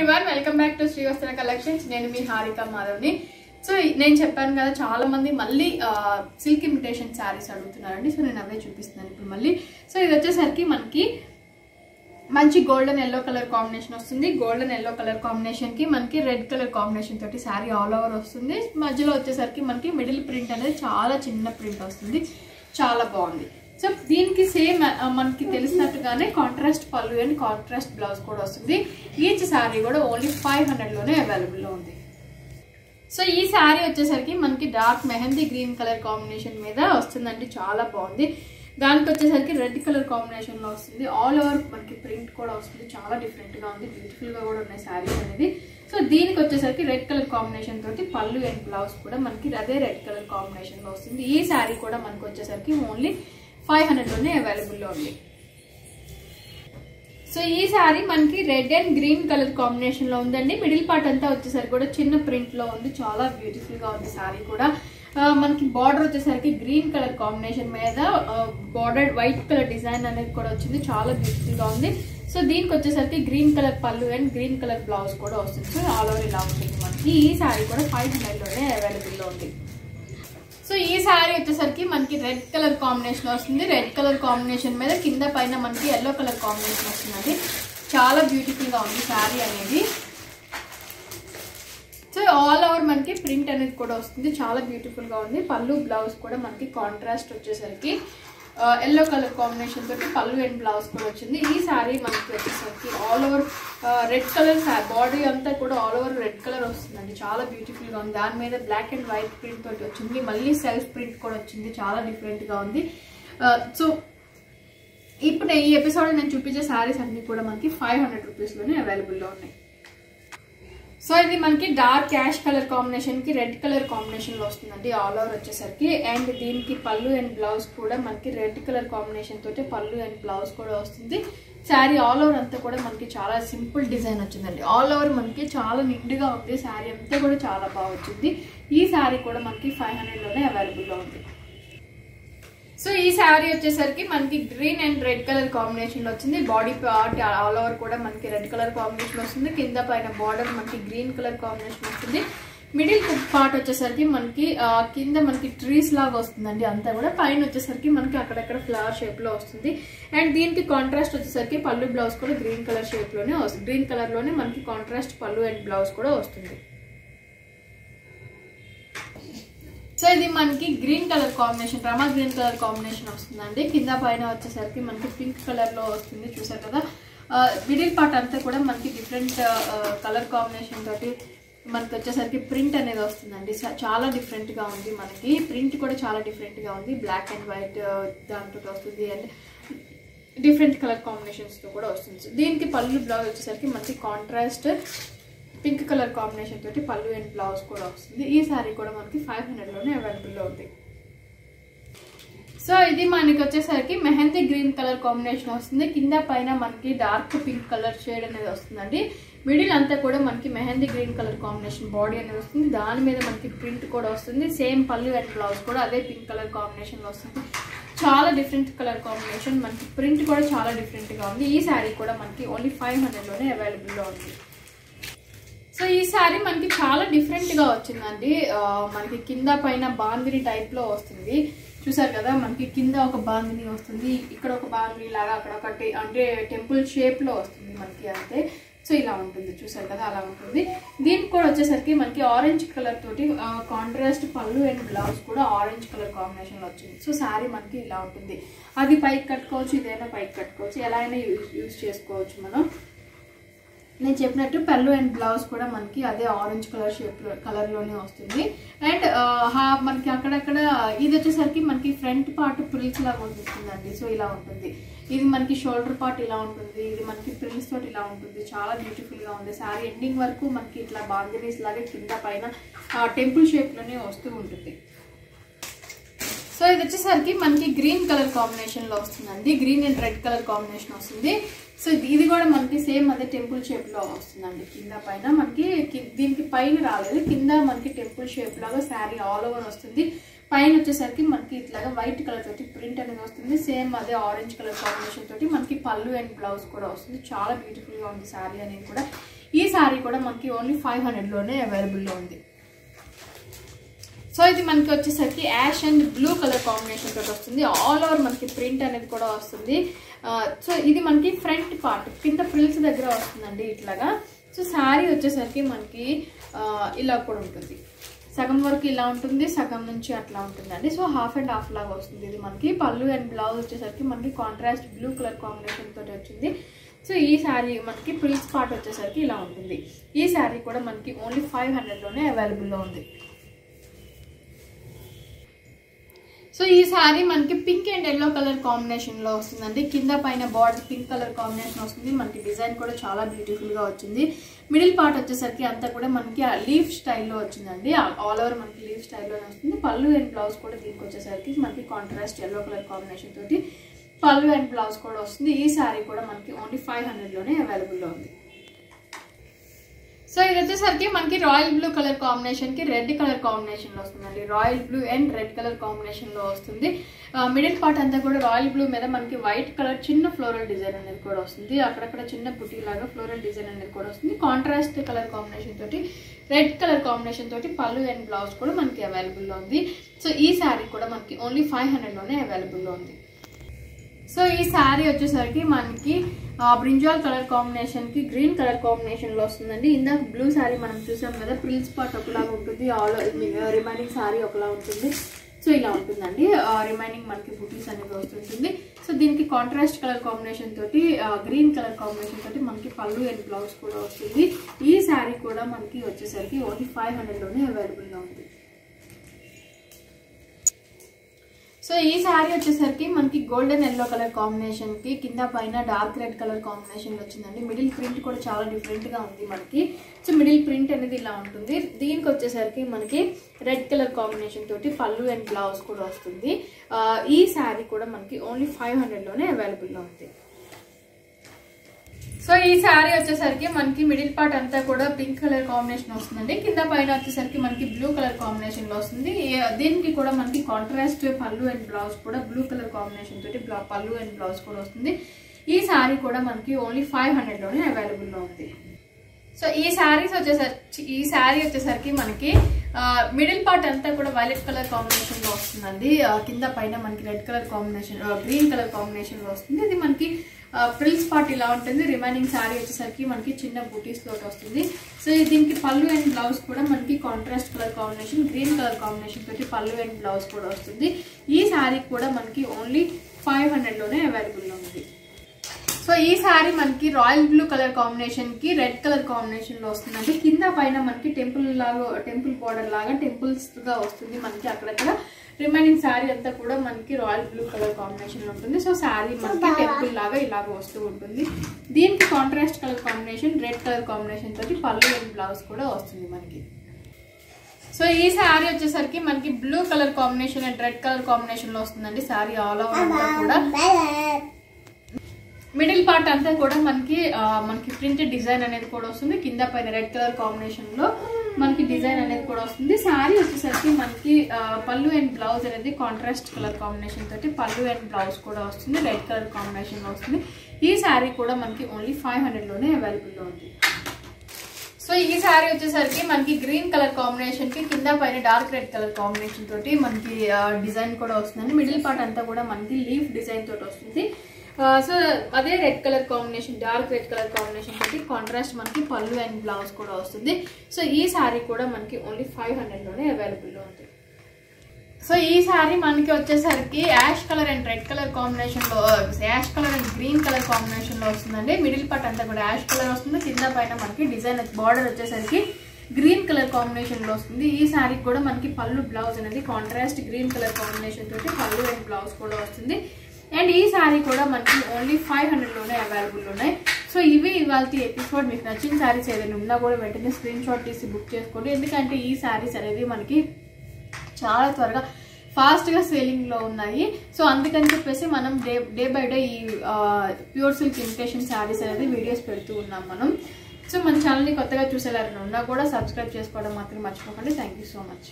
Everyone welcome back to Srivastra collections. నేను మీ Harika మాధవ్ని. So నేను చెప్పాను కదా, చాలా మంది మళ్ళీ సిల్క్ ఇమిటేషన్ శారీస్ అడుగుతున్నారండి. సో నేను అవే చూపిస్తున్నాను ఇప్పుడు మళ్ళీ. సో ఇది వచ్చేసరికి మనకి మంచి గోల్డెన్ ఎల్లో కలర్ కాంబినేషన్ వస్తుంది. గోల్డెన్ ఎల్లో కలర్ కాంబినేషన్ కి మనకి రెడ్ కలర్ కాంబినేషన్ తోటి శారీ ఆల్ ఓవర్ వస్తుంది. మధ్యలో వచ్చేసరికి మనకి మిడిల్ ప్రింట్ అనేది చాలా చిన్న ప్రింట్ వస్తుంది, చాలా బాగుంది. సో దీనికి సేమ్ మనకి తెలిసినట్టుగానే కాంట్రాస్ట్ పళ్ళు అండ్ కాంట్రాస్ట్ బ్లౌజ్ కూడా వస్తుంది. ఈచ్ శారీ కూడా ఓన్లీ 500లోనే అవైలబుల్లో ఉంది. సో ఈ శారీ వచ్చేసరికి మనకి dark mehndi green colour combination మీద వస్తుందండి, చాలా బాగుంది. దానికి వచ్చేసరికి రెడ్ కలర్ కాంబినేషన్ లో వస్తుంది. ఆల్ ఓవర్ మనకి ప్రింట్ కూడా వస్తుంది, చాలా డిఫరెంట్ గా ఉంది, బ్యూటిఫుల్ గా కూడా ఉన్నాయి శారీస్ అనేది. సో దీనికి వచ్చేసరికి రెడ్ కలర్ కాంబినేషన్ తోటి పళ్ళు అండ్ బ్లౌజ్ కూడా మనకి అదే రెడ్ కలర్ కాంబినేషన్ లో వస్తుంది. ఈ శారీ కూడా మనకి వచ్చేసరికి ఓన్లీ 500లోనే అవైలబుల్ లో ఉంది. సో ఈ శారీ మనకి red and green colour combination లో ఉందండి. మిడిల్ పార్ట్ అంతా వచ్చేసరికి కూడా చిన్న ప్రింట్ లో ఉంది, చాలా బ్యూటిఫుల్ గా ఉంది శారీ కూడా. మనకి బార్డర్ వచ్చేసరికి గ్రీన్ కలర్ కాంబినేషన్ మీద బార్డర్ వైట్ కలర్ డిజైన్ అనేది కూడా వచ్చింది, చాలా బ్యూటిఫుల్ గా ఉంది. సో దీనికి వచ్చేసరికి గ్రీన్ కలర్ పళ్ళు అండ్ గ్రీన్ కలర్ బ్లౌజ్ కూడా వస్తుంది. సో ఆల్ ఓవర్ ఇలా ఉంటుంది మనకి. ఈ శారీ కూడా 500లోనే అవైలబుల్ లో ఉంది. సో ఈ శారీ వచ్చేసరికి మనకి రెడ్ కలర్ కాంబినేషన్ వస్తుంది. రెడ్ కలర్ కాంబినేషన్ మీద కింద పైన మనకి ఎల్లో కలర్ కాంబినేషన్ వస్తుందండి, చాలా బ్యూటిఫుల్ గా ఉంది శారీ అనేది. సో ఆల్ ఓవర్ మనకి ప్రింట్ అనేది కూడా వస్తుంది, చాలా బ్యూటిఫుల్ గా ఉంది. పళ్ళు బ్లౌజ్ కూడా మనకి కాంట్రాస్ట్ వచ్చేసరికి ఎల్లో కలర్ కాంబినేషన్ తోటి పళ్ళు అండ్ బ్లౌజ్ కూడా వచ్చింది. ఈ శారీ మనకి వచ్చేసరికి all over red colour body అంతా కూడా ఆల్ ఓవర్ రెడ్ కలర్ వస్తుందండి, చాలా బ్యూటిఫుల్ గా ఉంది. దాని మీద బ్లాక్ అండ్ వైట్ ప్రింట్ తోటి వచ్చింది, మళ్ళీ సెల్ఫ్ ప్రింట్ కూడా వచ్చింది, చాలా డిఫరెంట్ గా ఉంది. సో ఇప్పుడు ఈ ఎపిసోడ్ నేను చూపించే శారీస్ అన్ని కూడా మనకి 500 రూపీస్లోనే అవైలబుల్ లో ఉన్నాయి. సో ఇది మనకి డార్క్ యాష్ కలర్ కాంబినేషన్ కి రెడ్ కలర్ కాంబినేషన్ లో వస్తుందండి ఆల్ ఓవర్ వచ్చేసరికి. అండ్ దీనికి పళ్ళు అండ్ బ్లౌజ్ కూడా మనకి రెడ్ కలర్ కాంబినేషన్ తోటి పళ్ళు అండ్ బ్లౌజ్ కూడా వస్తుంది. శారీ ఆల్ ఓవర్ అంతా కూడా మనకి చాలా సింపుల్ డిజైన్ వచ్చిందండి. ఆల్ ఓవర్ మనకి చాలా నిండుగా ఉంది, శారీ అంతా కూడా చాలా బాగా వచ్చింది. ఈ శారీ కూడా మనకి 500లోనే అవైలబుల్ లో ఉంది. సో ఈ శారీ వచ్చేసరికి మనకి green and red colour combination లో వచ్చింది. బాడీ పార్ట్ ఆల్ ఓవర్ కూడా మనకి రెడ్ కలర్ కాంబినేషన్ వస్తుంది. కింద పైన బార్డర్ మనకి గ్రీన్ కలర్ కాంబినేషన్ వస్తుంది. మిడిల్ పార్ట్ వచ్చేసరికి మనకి కింద మనకి ట్రీస్ లాగా వస్తుందండి అంతా కూడా. పైన వచ్చేసరికి మనకి అక్కడక్కడ ఫ్లవర్ షేప్ లో వస్తుంది. అండ్ దీనికి కాంట్రాస్ట్ వచ్చేసరికి పళ్ళు బ్లౌజ్ కూడా గ్రీన్ కలర్ షేప్ లోనే వస్తుంది. గ్రీన్ కలర్ లోనే మనకి కాంట్రాస్ట్ పళ్ళు అండ్ బ్లౌజ్ కూడా వస్తుంది. సో ఇది మనకి గ్రీన్ కలర్ కాంబినేషన్, రమా గ్రీన్ కలర్ కాంబినేషన్ వస్తుందండి. కింద పైన వచ్చేసరికి మనకి పింక్ కలర్ లో వస్తుంది, చూసారు కదా. మిడిల్ పార్ట్ అంతా కూడా మనకి డిఫరెంట్ కలర్ కాంబినేషన్ తోటి మనకి వచ్చేసరికి ప్రింట్ అనేది వస్తుందండి, చాలా డిఫరెంట్ గా ఉంది. మనకి ప్రింట్ కూడా చాలా డిఫరెంట్ గా ఉంది, బ్లాక్ అండ్ వైట్ దాంతో వస్తుంది అండ్ డిఫరెంట్ కలర్ కాంబినేషన్స్ తో కూడా వస్తుంది. దీనికి పళ్ళు బ్లౌజ్ వచ్చేసరికి మనకి కాంట్రాస్ట్ పింక్ కలర్ కాంబినేషన్ తోటి పళ్ళు అండ్ బ్లౌజ్ కూడా వస్తుంది. ఈ శారీ కూడా మనకి 500లోనే అవైలబుల్ లో ఉంది. సో ఇది మనకి వచ్చేసరికి మెహందీ గ్రీన్ కలర్ కాంబినేషన్ వస్తుంది. కింద పైన మనకి డార్క్ పింక్ కలర్ షేడ్ అనేది వస్తుందండి. మిడిల్ అంతా కూడా మనకి mehndi green colour combination body అనేది వస్తుంది. దాని మీద మనకి ప్రింట్ కూడా వస్తుంది. సేమ్ పళ్ళు అండ్ బ్లౌజ్ కూడా అదే పింక్ కలర్ కాంబినేషన్ లో వస్తుంది, చాలా డిఫరెంట్ కలర్ కాంబినేషన్. మనకి ప్రింట్ కూడా చాలా డిఫరెంట్ గా ఉంది. ఈ శారీ కూడా మనకి ఓన్లీ 500లోనే అవైలబుల్ లో ఉంది. సో ఈ శారీ మనకి చాలా డిఫరెంట్ గా వచ్చిందండి. మనకి కింద పైన బాందిని టైప్ లో వస్తుంది, చూసారు కదా. మనకి కింద ఒక బాందిని వస్తుంది, ఇక్కడ ఒక బాందిని లాగా, అక్కడ ఒకటి అంటే టెంపుల్ షేప్ లో వస్తుంది మనకి అంతే. సో ఇలా ఉంటుంది, చూసారు కదా, అలా ఉంటుంది. దీనికి కూడా వచ్చేసరికి మనకి ఆరెంజ్ కలర్ తోటి కాంట్రాస్ట్ పళ్ళు అండ్ బ్లౌజ్ కూడా ఆరెంజ్ కలర్ కాంబినేషన్ లో వచ్చింది. సో శారీ మనకి ఇలా ఉంటుంది. అది పైకి కట్టుకోవచ్చు, ఇదైనా పైకి కట్టుకోవచ్చు, ఎలా అయినా యూజ్ చేసుకోవచ్చు మనం. నేను చెప్పినట్టు పళ్ళు అండ్ బ్లౌజ్ కూడా మనకి అదే ఆరెంజ్ కలర్ షేప్ కలర్ లోనే వస్తుంది. అండ్ మనకి అక్కడక్కడ ఇది వచ్చేసరికి మనకి ఫ్రంట్ పార్ట్ ప్రిల్స్ లాగా వస్తుందండి. సో ఇలా ఉంటుంది. ఇది మనకి షోల్డర్ పార్ట్ ఇలా ఉంటుంది, ఇది మనకి ప్రిల్స్ తోటి ఇలా ఉంటుంది, చాలా బ్యూటిఫుల్ గా ఉంది. శారీ ఎండింగ్ వరకు మనకి ఇట్లా బాందినీస్ లాగా కింద పైన టెంపుల్ షేప్ లోనే వస్తూ ఉంటుంది. సో ఇది వచ్చేసరికి మనకి గ్రీన్ కలర్ కాంబినేషన్ లో వస్తుందండి, green and red colour combination వస్తుంది. సో ఇది కూడా మనకి సేమ్ అదే టెంపుల్ షేప్ లో వస్తుందండి. కింద పైన మనకి దీనికి పైన రాలేదు, కింద మనకి టెంపుల్ షేప్ లాగా శారీ ఆల్ ఓవర్ వస్తుంది. పైన వచ్చేసరికి మనకి ఇట్లాగా వైట్ కలర్ తోటి ప్రింట్ అనేది వస్తుంది. సేమ్ అదే ఆరెంజ్ కలర్ కాంబినేషన్ తోటి మనకి పళ్ళు అండ్ బ్లౌజ్ కూడా వస్తుంది. చాలా బ్యూటిఫుల్ గా ఉంది శారీ అనేది కూడా. ఈ శారీ కూడా మనకి ఓన్లీ 500 లోనే అవైలబుల్లో ఉంది. సో ఇది మనకి వచ్చేసరికి ash and blue colour combination తోటి వస్తుంది. ఆల్ ఓవర్ మనకి ప్రింట్ అనేది కూడా వస్తుంది. సో ఇది మనకి ఫ్రంట్ పార్ట్ కింద ఫ్రిల్స్ దగ్గర వస్తుందండి ఇట్లాగా. సో శారీ వచ్చేసరికి మనకి ఇలా కూడా ఉంటుంది. సగం వరకు ఇలా ఉంటుంది, సగం నుంచి అట్లా ఉంటుందండి. సో హాఫ్ అండ్ హాఫ్ లాగా వస్తుంది. ఇది మనకి పళ్ళు అండ్ బ్లౌజ్ వచ్చేసరికి మనకి కాంట్రాస్ట్ బ్లూ కలర్ కాంబినేషన్ తోటి వచ్చింది. సో ఈ శారీ మనకి ఫ్రిల్స్ పార్ట్ వచ్చేసరికి ఇలా ఉంటుంది. ఈ శారీ కూడా మనకి ఓన్లీ 500 లోనే అవైలబుల్లో ఉంది. సో ఈ శారీ మనకి pink and yellow colour combination లో వస్తుందండి. కింద పైన బార్డర్ పింక్ కలర్ కాంబినేషన్ వస్తుంది. మనకి డిజైన్ కూడా చాలా బ్యూటిఫుల్ గా వచ్చింది. మిడిల్ పార్ట్ వచ్చేసరికి అంతా కూడా మనకి లీఫ్ స్టైల్లో వచ్చిందండి. ఆల్ ఓవర్ మనకి లీఫ్ స్టైల్లోనే వస్తుంది. పళ్ళు అండ్ బ్లౌజ్ కూడా దీనికి వచ్చేసరికి మనకి కాంట్రాస్ట్ ఎల్లో కలర్ కాంబినేషన్ తోటి పళ్ళు అండ్ బ్లౌజ్ కూడా వస్తుంది. ఈ శారీ కూడా మనకి ఓన్లీ 500 లోనే అవైలబుల్లో ఉంది. సో ఇది వచ్చేసరికి మనకి రాయల్ బ్లూ కలర్ కాంబినేషన్ కి రెడ్ కలర్ కాంబినేషన్ లో వస్తుందండి. Royal blue and red colour combination లో వస్తుంది. మిడిల్ పార్ట్ అంతా కూడా రాయల్ బ్లూ మీద మనకి వైట్ కలర్ చిన్న ఫ్లోరల్ డిజైన్ అనేది కూడా వస్తుంది. అక్కడక్కడ చిన్న బుటీ లాగా ఫ్లోరల్ డిజైన్ అనేది కూడా వస్తుంది. కాంట్రాస్ట్ కలర్ కాంబినేషన్ తోటి రెడ్ కలర్ కాంబినేషన్ తోటి పళ్ళు అండ్ బ్లౌజ్ కూడా మనకి అవైలబుల్ లో ఉంది. సో ఈ శారీ కూడా మనకి ఓన్లీ 500 లోనే అవైలబుల్ లో ఉంది. సో ఈ శారీ వచ్చేసరికి మనకి బ్రింజాల్ కలర్ కాంబినేషన్ కి గ్రీన్ కలర్ కాంబినేషన్ లో వస్తుందండి. ఇందాక బ్లూ శారీ మనం చూసాం కదా, ప్రిల్స్ పార్ట్ ఒకలాగా ఉంటుంది, రిమైనింగ్ శారీ ఒకలా ఉంటుంది. సో ఇలా ఉంటుందండి. రిమైనింగ్ మనకి బుటీస్ అనేది వస్తుంటుంది. సో దీనికి కాంట్రాస్ట్ కలర్ కాంబినేషన్ తోటి గ్రీన్ కలర్ కాంబినేషన్ తోటి మనకి పళ్ళు అండ్ బ్లౌజ్ కూడా వస్తుంది. ఈ శారీ కూడా మనకి వచ్చేసరికి ఓన్లీ 500 లోనే అవైలబుల్ గా ఉంది. సో ఈ శారీ వచ్చేసరికి మనకి గోల్డెన్ ఎల్లో కలర్ కాంబినేషన్ కి కింద పైన డార్క్ రెడ్ కలర్ కాంబినేషన్ వచ్చిందండి. మిడిల్ ప్రింట్ కూడా చాలా డిఫరెంట్ గా ఉంది మనకి. సో మిడిల్ ప్రింట్ అనేది ఇలా ఉంటుంది. దీనికి వచ్చేసరికి మనకి రెడ్ కలర్ కాంబినేషన్ తోటి పళ్ళు అండ్ బ్లౌజ్ కూడా వస్తుంది. ఈ శారీ కూడా మనకి ఓన్లీ 500 లోనే అవైలబుల్ గా ఉంది. సో ఈ శారీ వచ్చేసరికి మనకి మిడిల్ పార్ట్ అంతా కూడా పింక్ కలర్ కాంబినేషన్ వస్తుందండి. కింద పైన వచ్చేసరికి మనకి బ్లూ కలర్ కాంబినేషన్ లో వస్తుంది. దీనికి కూడా మనకి కాంట్రాస్ట్ పళ్ళు అండ్ బ్లౌజ్ కూడా బ్లూ కలర్ కాంబినేషన్ తోటి పళ్ళు అండ్ బ్లౌజ్ కూడా వస్తుంది. ఈ శారీ కూడా మనకి ఓన్లీ 500 లోనే అవైలబుల్ లో ఉంది. సో ఈ శారీ వచ్చేసరికి మనకి మిడిల్ పార్ట్ అంతా కూడా వైలెట్ కలర్ కాంబినేషన్ లో వస్తుందండి. కింద పైన మనకి red colour combination green colour combination లో వస్తుంది. ఇది మనకి ఫ్రిల్స్ పార్ట్ ఇలా ఉంటుంది. రిమైనింగ్ శారీ వచ్చేసరికి మనకి చిన్న బూటీస్ తోటి వస్తుంది. సో దీనికి పళ్ళు అండ్ బ్లౌజ్ కూడా మనకి contrast colour combination green colour combination తోటి పళ్ళు అండ్ బ్లౌజ్ కూడా వస్తుంది. ఈ శారీ కూడా మనకి ఓన్లీ 500 లోనే అవైలబుల్ ఉంది. సో ఈ శారీ మనకి రాయల్ బ్లూ కలర్ కాంబినేషన్ కి రెడ్ కలర్ కాంబినేషన్ లో వస్తుందండి. కింద పైన మనకి టెంపుల్ బోర్డర్ లాగా టెంపుల్స్ గా వస్తుంది మనకి అక్కడక్కడ. రిమైనింగ్ శారీ అంతా కూడా మనకి రాయల్ బ్లూ కలర్ కాంబినేషన్ లో ఉంటుంది. సో శారీ మనకి టెంపుల్ లాగా ఇలాగ వస్తూ ఉంటుంది. దీనికి contrast colour combination red colour combination తోటి పళ్ళు అండ్ బ్లౌజ్ కూడా వస్తుంది మనకి. సో ఈ శారీ వచ్చేసరికి మనకి blue colour combination and red colour combination లో వస్తుందండి. శారీ ఆల్ ఓవర్ అంతా కూడా మిడిల్ పార్ట్ అంతా కూడా మనకి ప్రింటెడ్ డిజైన్ అనేది కూడా వస్తుంది. కింద పైన రెడ్ కలర్ కాంబినేషన్ లో మనకి డిజైన్ అనేది కూడా వస్తుంది. శారీ వచ్చేసరికి మనకి పళ్ళు అండ్ బ్లౌజ్ అనేది కాంట్రాస్ట్ కలర్ కాంబినేషన్ తోటి పళ్ళు అండ్ బ్లౌజ్ కూడా వస్తుంది. రెడ్ కలర్ కాంబినేషన్ లో వస్తుంది. ఈ శారీ కూడా మనకి ఓన్లీ 500 లోనే అవైలబుల్ లో ఉంది. సో ఈ శారీ వచ్చేసరికి మనకి గ్రీన్ కలర్ కాంబినేషన్ కి కింద పైన డార్క్ రెడ్ కలర్ కాంబినేషన్ తోటి మనకి డిజైన్ కూడా వస్తుందండి. మిడిల్ పార్ట్ అంతా కూడా మనకి లీఫ్ డిజైన్ తోటి వస్తుంది. సో అదే red colour combination dark red colour combination తోటి కాంట్రాస్ట్ మనకి పళ్ళు అండ్ బ్లౌజ్ కూడా వస్తుంది. సో ఈ శారీ కూడా మనకి ఓన్లీ 500 లోనే అవైలబుల్ లో ఉంది. సో ఈ శారీ మనకి వచ్చేసరికి ash colour and red colour combination లో ash colour and green colour combination లో వస్తుందండి. మిడిల్ పార్ట్ అంతా కూడా యాష్ కలర్ వస్తుంది. కింద పైన మనకి డిజైన్ బార్డర్ వచ్చేసరికి గ్రీన్ కలర్ కాంబినేషన్ లో వస్తుంది. ఈ శారీ కూడా మనకి పళ్ళు బ్లౌజ్ అనేది కాంట్రాస్ట్ గ్రీన్ కలర్ కాంబినేషన్ తోటి పళ్ళు అండ్ బ్లౌజ్ కూడా వస్తుంది. అండ్ ఈ శారీ కూడా మనకి ఓన్లీ 500 లోనే అవైలబుల్ ఉన్నాయి. సో ఇవి ఇవాళ ఎపిసోడ్. మీకు నచ్చిన శారీస్ ఏదైనా ఉన్నా కూడా వెంటనే స్క్రీన్ షాట్ తీసి బుక్ చేసుకోండి. ఎందుకంటే ఈ శారీస్ అనేది మనకి చాలా త్వరగా ఫాస్ట్ గా సేలింగ్ లో ఉన్నాయి. సో అందుకని చెప్పేసి మనం డే బై డే ఈ ప్యూర్ సిల్క్ ఇమిటేషన్ శారీస్ అనేది వీడియోస్ పెడుతూ ఉన్నాం మనం. సో మన ఛానల్ని కొత్తగా చూసేలాగా ఉన్నా కూడా సబ్స్క్రైబ్ చేసుకోవడం మాత్రం మర్చిపోకండి. Thank you so much.